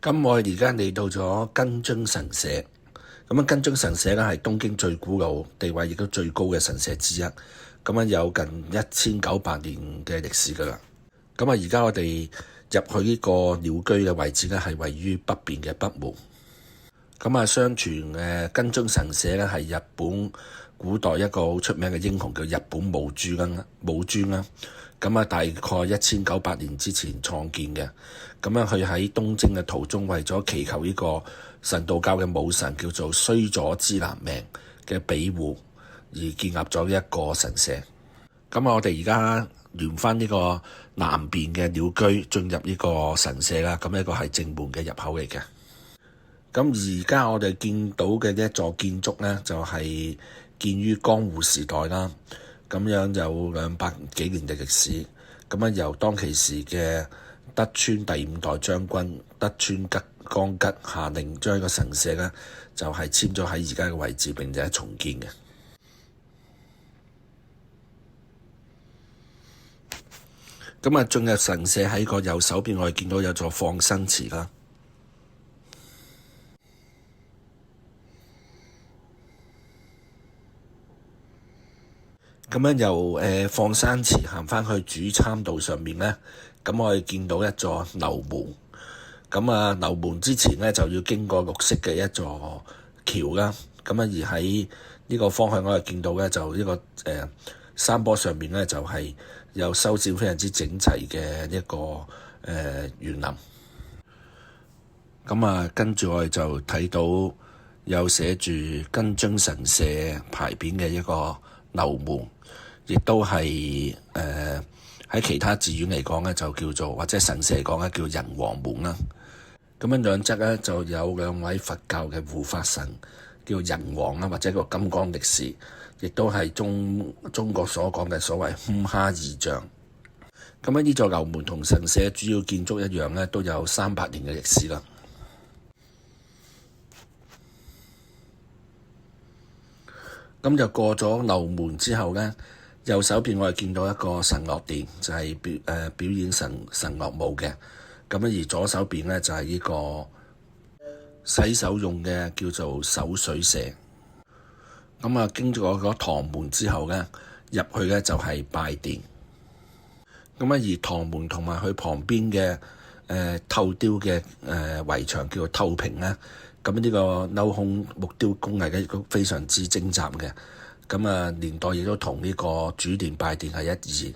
咁我哋而家嚟到咗根津神社，咁根津神社咧係東京最古老、地位亦都最高嘅神社之一。咁有近1900年嘅歷史噶啦。咁而家我哋入去呢個鳥居嘅位置咧，係位於北邊嘅北門。相傳根津神社咧係日本古代一個好出名嘅英雄，叫日本武尊啦。大概1900年之前創建嘅。佢喺東征嘅途中，為咗祈求呢個神道教嘅武神叫做須佐之男命嘅庇護，而建立咗一個神社。我哋而家沿返呢個南邊嘅鳥居進入呢個神社啦。呢個係正門嘅入口嚟嘅。而家我哋見到嘅呢一座建築呢，就係建於江戶時代啦。咁樣有200幾年嘅歷史。由當其時嘅德川第5代將軍德川綱吉下令將呢個神社呢，就係遷咗喺而家嘅位置，並且重建嘅。進入神社喺個右手邊，我哋見到有座放生池啦。由放生池行返去主參道上面呢，我哋見到一座樓門。樓門之前呢，就要經過綠色嘅一座橋啦。而喺呢個方向我哋見到呢，就呢個山坡上面呢，就係有修剪非常之整齊嘅一個園林。跟住我哋就睇到有寫住根津神社牌匾嘅一個樓門，亦都係喺其他寺院嚟講呢，就叫做，或者神社嚟講呢，叫仁王門啦。兩側呢，就有2位佛教嘅護法神，叫仁王啦，或者個金剛力士，亦都係中國所講嘅所謂空哈二將。呢座樓門同神社主要建築一樣呢，都有300年嘅歷史啦。就過咗樓門之後呢，右手邊我哋見到一個神樂殿，就係表演神樂舞嘅。而左手邊呢，就係呢個洗手用嘅叫做手水舍。經過嗰堂門之後呢，入去呢就係拜殿。而堂門同埋佢旁邊嘅透雕嘅圍牆叫做透屏呢，呢個鏤空木雕工藝亦都非常之精湛嘅。年代亦都同呢個主殿拜殿係一致。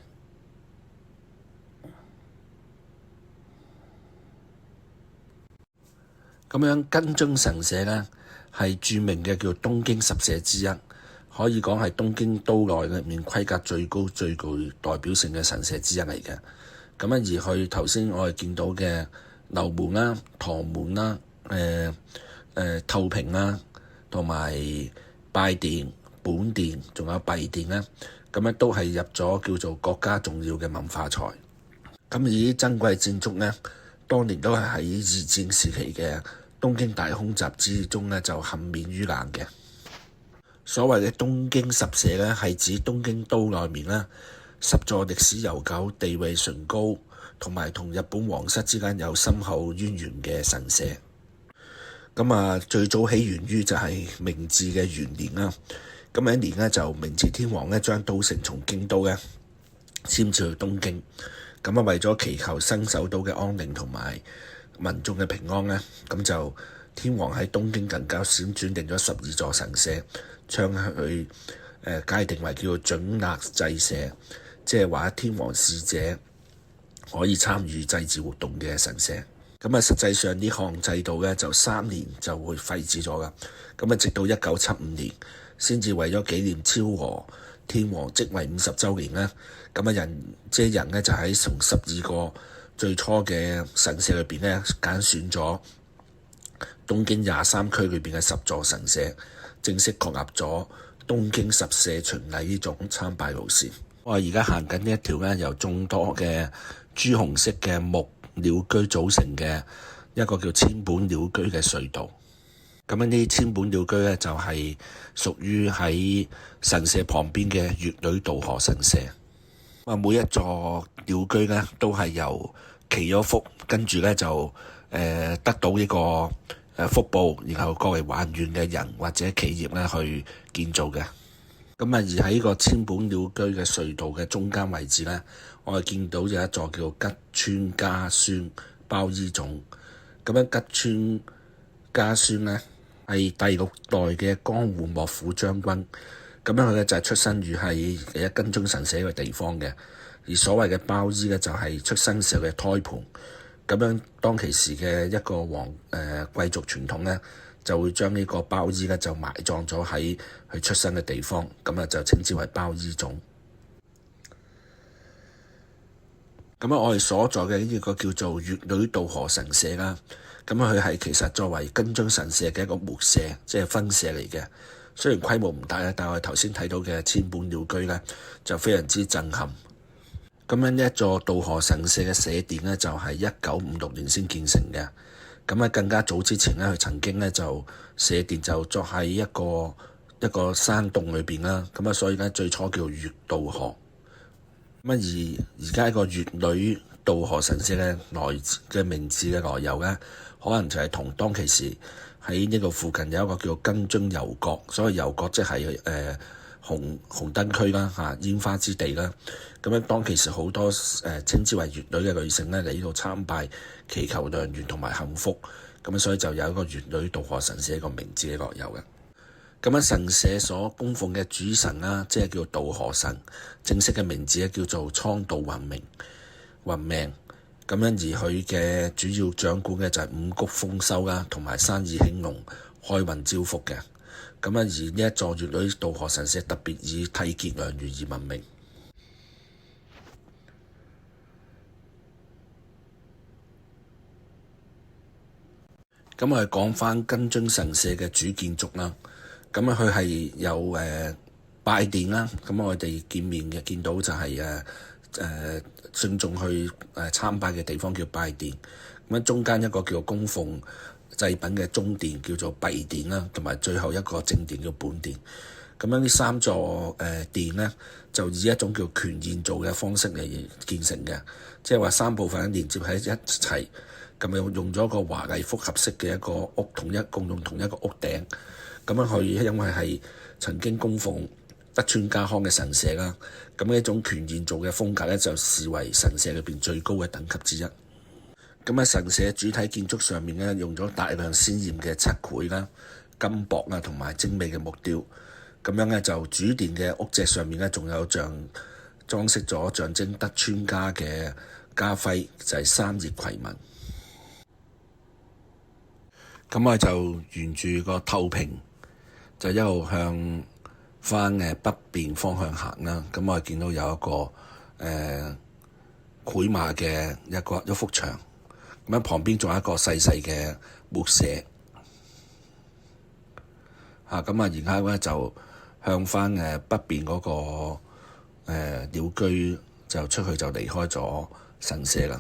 根津神社呢，係著名嘅叫東京十社之一，可以講係東京都內裏面規格最高、最具代表性嘅神社之一嚟嘅。而佢頭先我哋見到嘅樓門啦、堂門啦、透屏啦，同埋拜殿、本殿，仲有幣殿呢，都係入咗叫做國家重要嘅文化財。而啲珍貴建築呢，當年都係喺二戰時期嘅東京大空襲之中呢，就幸免於難嘅。所謂嘅東京十社呢，係指東京都內面呢10座歷史悠久、地位崇高，同埋同日本皇室之間有深厚淵源嘅神社。最早起源於就係明治嘅元年啦。一年呢，就明治天皇呢將都城從京都呢遷至去東京。為咗祈求新首都嘅安寧同埋民眾嘅平安呢，就天皇喺東京更加選定咗12座神社，將佢界定為叫做准納祭社，即係話天皇使者可以參與祭祀活動嘅神社。實際上呢項制度呢，就3年就會廢止咗噶。直到1975年先至為咗紀念昭和天皇即位50週年呢，人呢就喺從12個最初嘅神社裏邊呢揀選咗東京23區裏邊嘅10座神社，正式確立咗東京十社巡禮呢種參拜路線。我而家行緊呢一條呢，由眾多嘅朱紅色嘅木鳥居組成嘅一個叫千本鳥居嘅隧道。呢啲千本鳥居呢，就係屬於喺神社旁邊嘅乙女渡河神社。每一座鳥居呢，都係由祈咗福，跟住呢就得到呢個福報，然後過嚟還願嘅人或者企業咧去建造嘅。咁啊，而喺呢個千本鳥居嘅隧道嘅中間位置咧，我哋見到有一座叫吉川家孫包衣冢。咁樣吉川家孫咧係第6代嘅江戶幕府將軍。咁樣佢咧就係出身於係根津神社嘅地方嘅。而所謂嘅包衣咧就係出生時候嘅胎盤。咁樣當其時嘅一個貴族傳統咧，就會將呢個包衣咧就埋葬咗喺佢出生嘅地方，咁啊就稱之為包衣冢。咁啊，我哋所在嘅呢個叫做乙女渡河神社啦。咁佢係其實作為根津神社嘅一個末社，即係分社嚟嘅。雖然規模唔大咧，但係我哋頭先睇到嘅千本鳥居咧就非常之震撼。咁樣呢一座渡河神社嘅社殿咧，就係1956年先建成嘅。咁喺更加早之前咧，佢曾經咧就社殿就作喺一個山洞裏邊啦。咁啊，所以咧最初叫乙渡河。咁啊，而家一個乙女渡河神社嘅名字嘅來由咧，可能就係同當其時喺呢個附近有一個叫根津遊廓，所謂遊廓即係紅燈區啦嚇，煙花之地啦。咁樣當其時好多稱之為乙女嘅女性咧嚟呢度參拜，祈求良緣同埋幸福。咁所以就有一個乙女渡河神社一個名字嘅來由嘅。咁樣神社所供奉嘅主神啦，即係叫渡河神，正式嘅名字咧叫做蒼渡雲命。咁樣而佢嘅主要掌管嘅就係五穀豐收啦，同埋生意興隆、開運招福嘅。咁而呢一座乙女渡河神社特別以締結良緣而聞名。咁我哋講翻根津神社嘅主建築啦。咁佢係有拜殿啦。咁我哋見到就係信眾去參拜嘅地方叫拜殿。咁中間一個叫供奉祭品嘅中殿叫做幣殿啦，同埋最後一個正殿叫本殿。咁樣呢3座殿咧，就以一種叫權現造嘅方式嚟建成嘅，即係話3部分連接喺一齊，咁用咗一個華麗複合式嘅一個屋，共用同一個屋頂。咁樣佢因為係曾經供奉德川家康嘅神社啦，咁呢一種權現造嘅風格咧，就視為神社裏邊最高嘅等級之一。咁喺神社主體建築上面咧，用咗大量鮮豔嘅漆繪啦、金箔啊，同埋精美嘅木雕。咁樣咧就主殿嘅屋脊上面咧，仲有裝飾咗象徵德川家嘅家徽，就係三葉葵紋。咁我就沿住個透屏，就一路向翻北邊方向行啦。咁我見到有一個繪馬嘅一幅牆。咁喺旁邊仲有一個細細嘅木舍。咁啊，然後咧就向翻北邊嗰個鳥居就出去，就離開咗神社啦。